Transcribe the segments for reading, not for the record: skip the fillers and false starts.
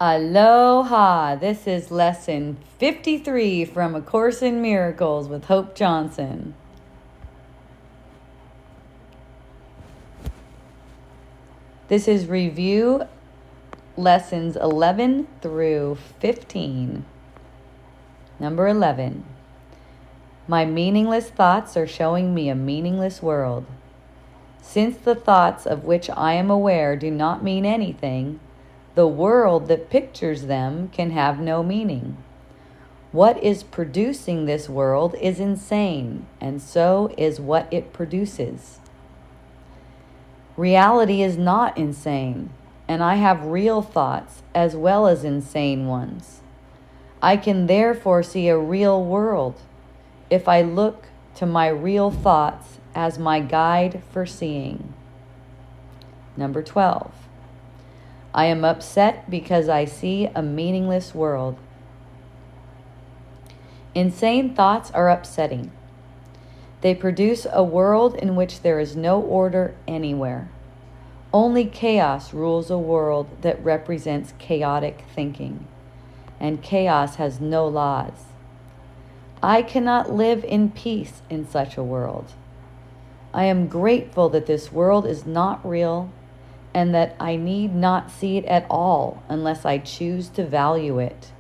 Aloha! This is Lesson 53 from A Course in Miracles with Hope Johnson. This is review lessons 11 through 15. Number 11. My meaningless thoughts are showing me a meaningless world. Since the thoughts of which I am aware do not mean anything, the world that pictures them can have no meaning. What is producing this world is insane, and so is what it produces. Reality is not insane, and I have real thoughts as well as insane ones. I can therefore see a real world if I look to my real thoughts as my guide for seeing. Number 12. I am upset because I see a meaningless world. Insane thoughts are upsetting. They produce a world in which there is no order anywhere. Only chaos rules a world that represents chaotic thinking, and chaos has no laws. I cannot live in peace in such a world. I am grateful that this world is not real and that I need not see it at all unless I choose to value it.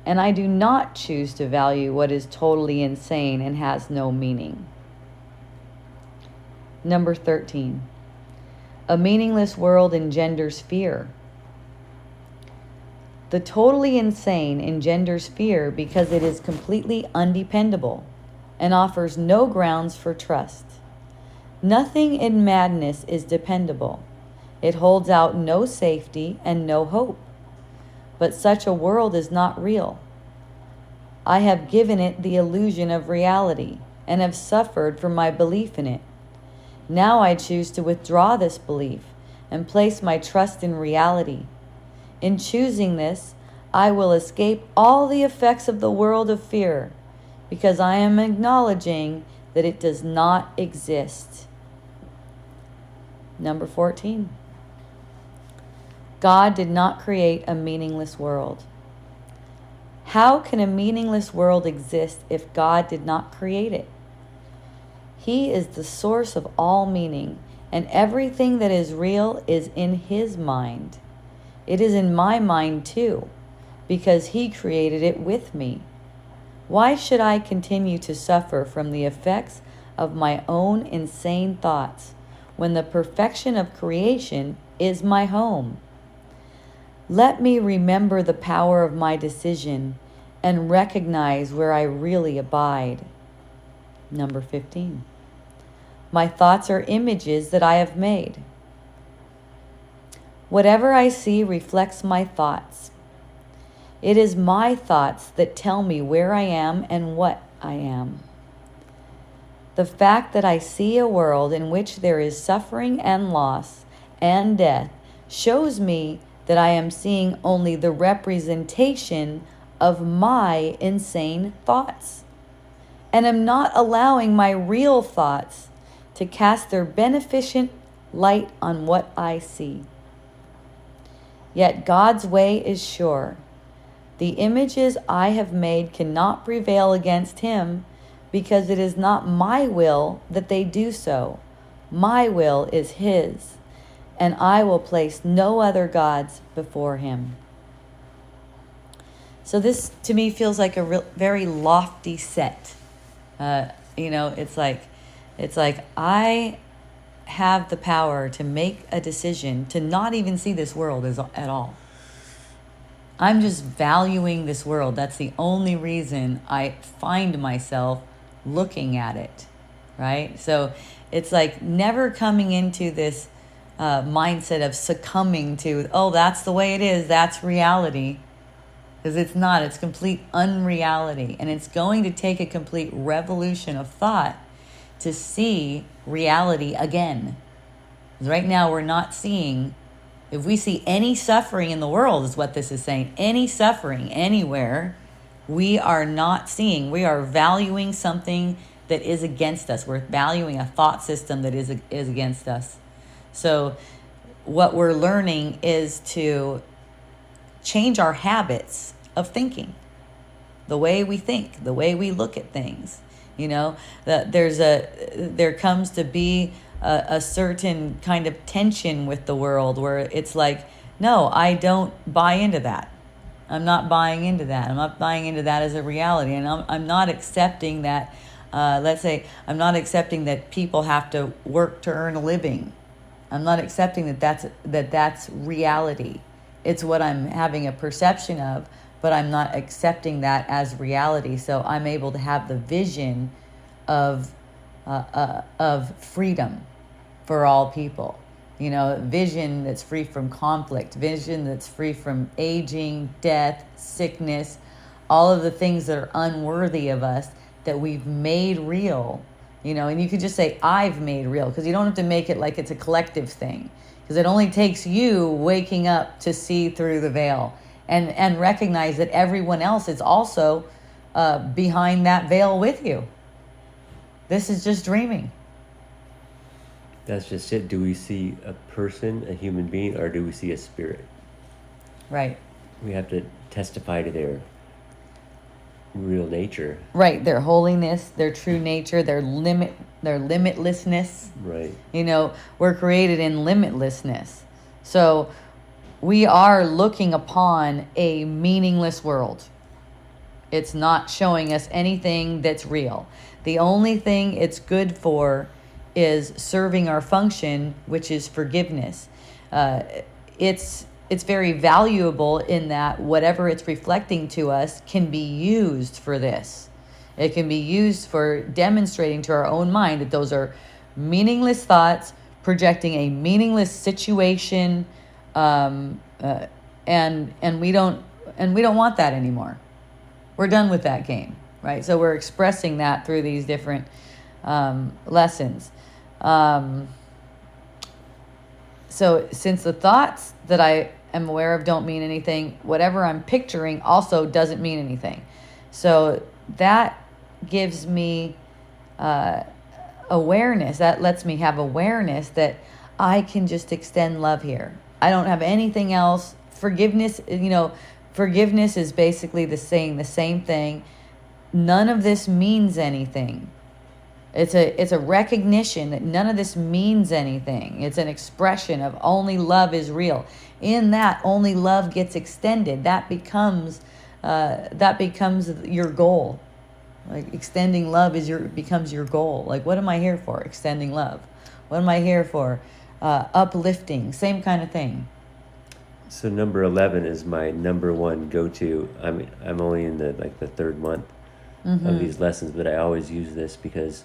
And I do not choose to value what is totally insane and has no meaning. Number 13. A meaningless world engenders fear. The totally insane engenders fear because it is completely undependable and offers no grounds for trust. Nothing in madness is dependable. It holds out no safety and no hope. But such a world is not real. I have given it the illusion of reality and have suffered from my belief in it. Now I choose to withdraw this belief and place my trust in reality. In choosing this, I will escape all the effects of the world of fear because I am acknowledging that it does not exist. Number 14. God did not create a meaningless world. How can a meaningless world exist if God did not create it? He is the source of all meaning, and everything that is real is in His mind. It is in my mind too, because He created it with me. Why should I continue to suffer from the effects of my own insane thoughts when the perfection of creation is my home? Let me remember the power of my decision and recognize where I really abide. Number 15. My thoughts are images that I have made. Whatever I see reflects my thoughts. It is my thoughts that tell me where I am and what I am. The fact that I see a world in which there is suffering and loss and death shows me that I am seeing only the representation of my insane thoughts, and am not allowing my real thoughts to cast their beneficent light on what I see. Yet God's way is sure. The images I have made cannot prevail against Him because it is not my will that they do so. My will is His, and I will place no other gods before Him. So this, to me, feels like a very lofty set. It's like I have the power to make a decision to not even see this world at all. I'm just valuing this world. That's the only reason I find myself looking at it, right? So it's like never coming into this mindset of succumbing to, oh, that's the way it is, that's reality. Because it's not, it's complete unreality. And it's going to take a complete revolution of thought to see reality again. Because right now we're not seeing, if we see any suffering in the world, is what this is saying, any suffering anywhere, we are not seeing, we are valuing something that is against us. We're valuing a thought system that is against us. So what we're learning is to change our habits of thinking, the way we think, the way we look at things. You know, that there comes to be a certain kind of tension with the world where it's like, no, I don't buy into that. I'm not buying into that. I'm not buying into that as a reality. And I'm not accepting that, let's say, I'm not accepting that people have to work to earn a living. I'm not accepting that's reality. It's what I'm having a perception of, but I'm not accepting that as reality. So I'm able to have the vision of freedom for all people. You know, vision that's free from conflict, vision that's free from aging, death, sickness, all of the things that are unworthy of us that we've made real. You know, and you could just say, I've made real, because you don't have to make it like it's a collective thing, because it only takes you waking up to see through the veil and recognize that everyone else is also behind that veil with you. This is just dreaming. That's just it. Do we see a person, a human being, or do we see a spirit? Right. We have to testify to their real nature. Right. Their holiness, their true nature, their limitlessness. Right. You know, we're created in limitlessness. So we are looking upon a meaningless world. It's not showing us anything that's real. The only thing it's good for is serving our function, which is forgiveness. It's very valuable in that whatever it's reflecting to us can be used for this. It can be used for demonstrating to our own mind that those are meaningless thoughts projecting a meaningless situation, and we don't want that anymore. We're done with that game, right? So we're expressing that through these different lessons. So since the thoughts that I am aware of don't mean anything, whatever I'm picturing also doesn't mean anything. So that gives me awareness. That lets me have awareness that I can just extend love here. I don't have anything else. Forgiveness, forgiveness is basically the same thing. None of this means anything. It's a recognition that none of this means anything. It's an expression of only love is real. In that, only love gets extended. That becomes your goal. Like extending love becomes your goal. Like, what am I here for? Extending love. What am I here for? Uplifting. Same kind of thing. So number 11 is my number one go-to. I'm only in the third month of these lessons, but I always use this because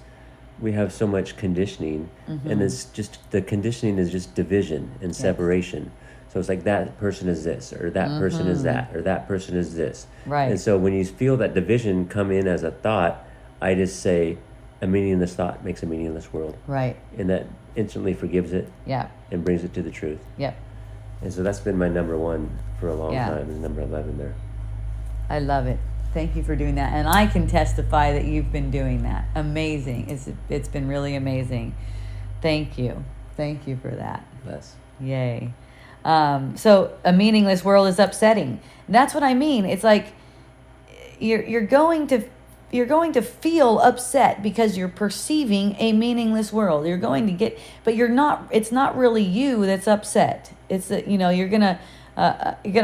we have so much conditioning, and it's just, the conditioning is just division and separation. So it's like, that person is this, or that person is that, or that person is this. Right. And so when you feel that division come in as a thought, I just say, a meaningless thought makes a meaningless world. Right. And that instantly forgives it. Yeah. And brings it to the truth. Yep. And so that's been my number one for a long time, is number 11 there. I love it. Thank you for doing that. And I can testify that you've been doing that. Amazing. It's been really amazing. Thank you. Thank you for that. Yes. Yay. So a meaningless world is upsetting. That's what I mean. It's like you're going to feel upset because you're perceiving a meaningless world. You're going to get, but you're not. It's not really you that's upset. It's that you're gonna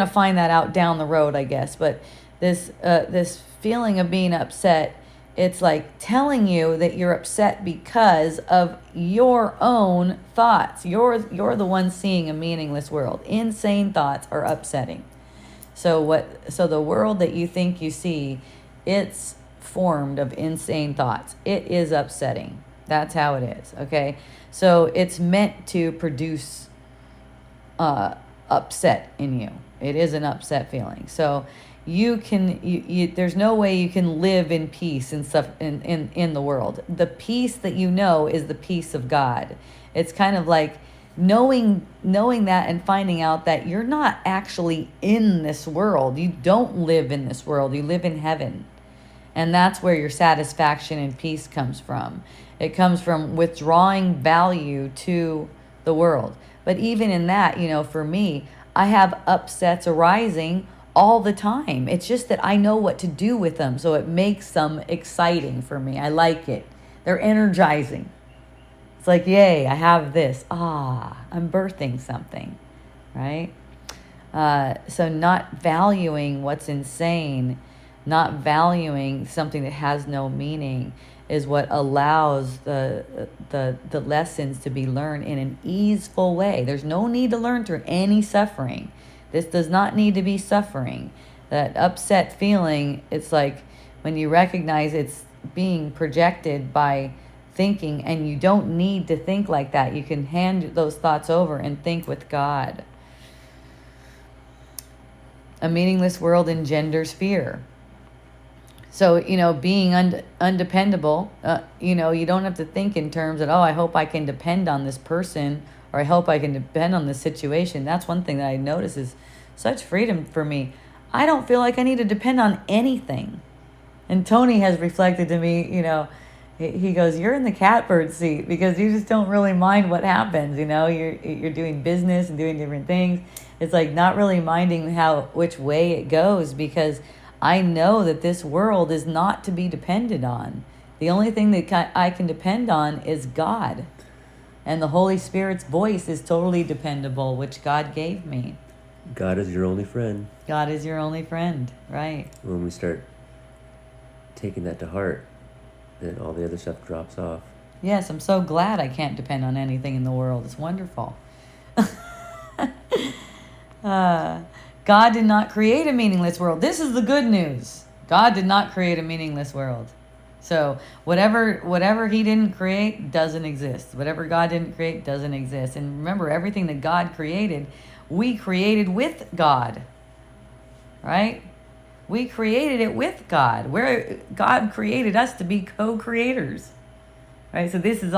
find that out down the road, I guess. But this feeling of being upset, it's like telling you that you're upset because of your own thoughts. You're the one seeing a meaningless world. Insane thoughts are upsetting. So the world that you think you see, it's formed of insane thoughts. It is upsetting. That's how it is. Okay. So it's meant to produce upset in you. It is an upset feeling. So there's no way you can live in peace and stuff in the world. The peace that you know is the peace of God. It's kind of like knowing that and finding out that you're not actually in this world. You don't live in this world. You live in heaven. And that's where your satisfaction and peace comes from. It comes from withdrawing value to the world. But even in that, for me, I have upsets arising all the time. It's just that I know what to do with them, so it makes them exciting for me. I like it. They're energizing. It's like, yay, I have this. I'm birthing something, right? So not valuing what's insane, not valuing something that has no meaning is what allows the lessons to be learned in an easeful way. There's no need to learn through any suffering. This does not need to be suffering. That upset feeling, it's like when you recognize it's being projected by thinking, and you don't need to think like that. You can hand those thoughts over and think with God. A meaningless world engenders fear. So, being undependable, you don't have to think in terms that, I hope I can depend on this person, or I hope I can depend on this situation. That's one thing that I notice is such freedom for me. I don't feel like I need to depend on anything. And Tony has reflected to me, he goes, you're in the catbird seat because you just don't really mind what happens. You're doing business and doing different things. It's like not really minding which way it goes, because I know that this world is not to be depended on. The only thing that I can depend on is God. And the Holy Spirit's voice is totally dependable, which God gave me. God is your only friend. God is your only friend, right? When we start taking that to heart, then all the other stuff drops off. Yes, I'm so glad I can't depend on anything in the world. It's wonderful. God did not create a meaningless world. This is the good news. God did not create a meaningless world. So whatever he didn't create doesn't exist. Whatever God didn't create doesn't exist. And remember, everything that God created, we created with God. Right? We created it with God. God created us to be co-creators. Right? So this is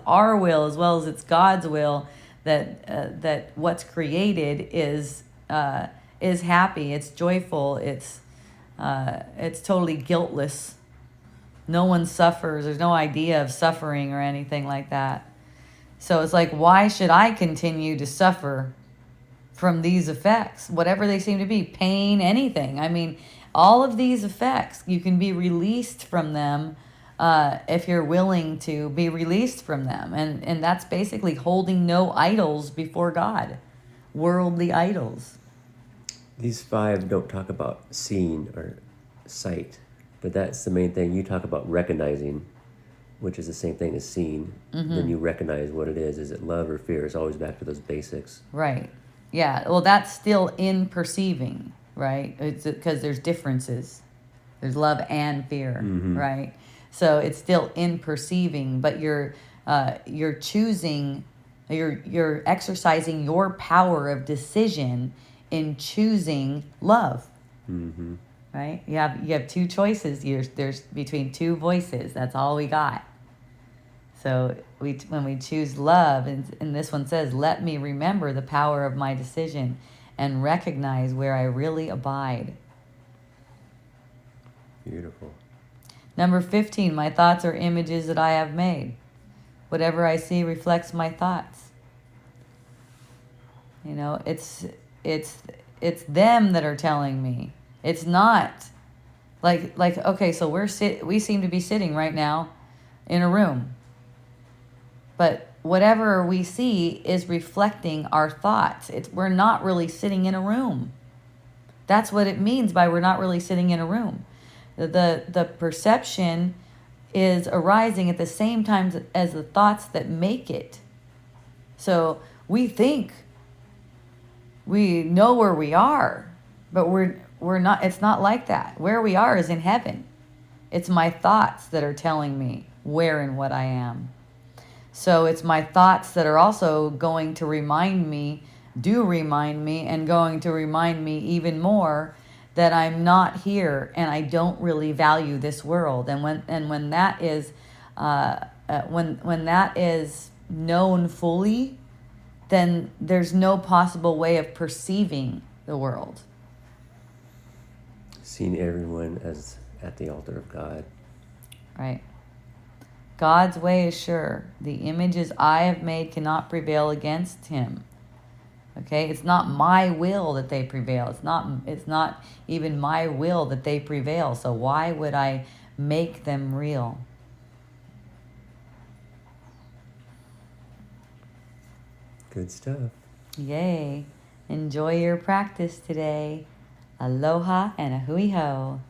our will as well as it's God's will, that what's created is happy, it's joyful, it's totally guiltless. No one suffers. There's no idea of suffering or anything like that. So it's like, why should I continue to suffer from these effects, whatever they seem to be, pain, anything? I mean, all of these effects, you can be released from them if you're willing to be released from them. And that's basically holding no idols before God, worldly idols. These 5 don't talk about seeing or sight, but that's the main thing. You talk about recognizing, which is the same thing as seeing. Mm-hmm. Then you recognize what it is. Is it love or fear? It's always back to those basics. Right. Yeah. Well, that's still in perceiving, right? It's because there's differences. There's love and fear, mm-hmm. right? So it's still in perceiving, but you're choosing, you're exercising your power of decision in choosing love. Mm-hmm. Right? You have 2 choices. There's between 2 voices. That's all we got. So when we choose love, and this one says, let me remember the power of my decision and recognize where I really abide. Beautiful. Number 15, my thoughts are images that I have made. Whatever I see reflects my thoughts. It's them that are telling me. It's not like okay, so we seem to be sitting right now in a room. But whatever we see is reflecting our thoughts. We're not really sitting in a room. That's what it means by we're not really sitting in a room. The perception is arising at the same time as the thoughts that make it. So we think we know where we are, but we're not. It's not like that. Where we are is in heaven. It's my thoughts that are telling me where and what I am. So it's my thoughts that are also going to remind me, and going to remind me even more that I'm not here and I don't really value this world. And when that is when that is known fully, then there's no possible way of perceiving the world. Seeing everyone as at the altar of God. Right. God's way is sure. The images I have made cannot prevail against him. Okay, it's not my will that they prevail. It's not even my will that they prevail. So why would I make them real? Good stuff. Yay. Enjoy your practice today. Aloha and a hui ho.